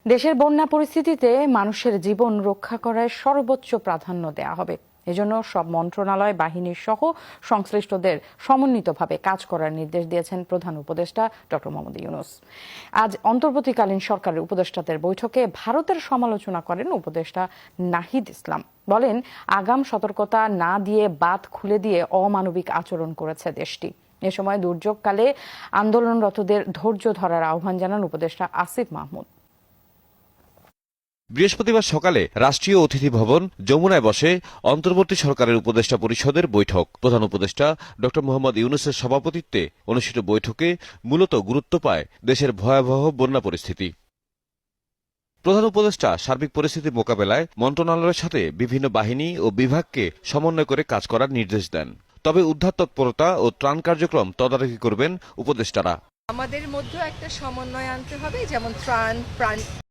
দেশের বন্যা পরিস্থিতিতে মানুষের জীবন রক্ষা করায় সর্বোচ্চ প্রাধান্য দেওয়া হবে। এজন্য সব মন্ত্রণালয় বাহিনীর সহ সংশ্লিষ্টদের সমন্বিতভাবে কাজ করার নির্দেশ দিয়েছেন প্রধান উপদেষ্টা ডক্টর মোহাম্মদ ইউনূস। আজ অন্তর্বর্তীকালীন সরকারের উপদেষ্টাদের বৈঠকে ভারতের সমালোচনা করেন উপদেষ্টা নাহিদ ইসলাম। বলেন, আগাম সতর্কতা না দিয়ে বাঁধ খুলে দিয়ে অমানবিক আচরণ করেছে দেশটি। এ সময় দুর্যোগকালে আন্দোলনরতদের ধৈর্য ধরার আহ্বান জানান উপদেষ্টা আসিফ মাহমুদ। বৃহস্পতিবার সকালে রাষ্ট্রীয় অতিথি ভবন যমুনায় বসে অন্তর্বর্তী সরকারের উপদেষ্টা পরিষদের বৈঠক। প্রধান উপদেষ্টা ডক্টর মোহাম্মদ ইউনূসের সভাপতিত্বে অনুষ্ঠিত বৈঠকে মূলত গুরুত্ব পায় দেশের ভয়াবহ বন্যা পরিস্থিতি। প্রধান উপদেষ্টা সার্বিক পরিস্থিতি মোকাবেলায় মন্ত্রণালয়ের সাথে বিভিন্ন বাহিনী ও বিভাগকে সমন্বয় করে কাজ করার নির্দেশ দেন। তবে উদ্ধার তৎপরতা ও ত্রাণ কার্যক্রম তদারকি করবেন উপদেষ্টারা। আমাদের মধ্যে একটা সমন্বয় আনতে হবে, যেমন ত্রাণ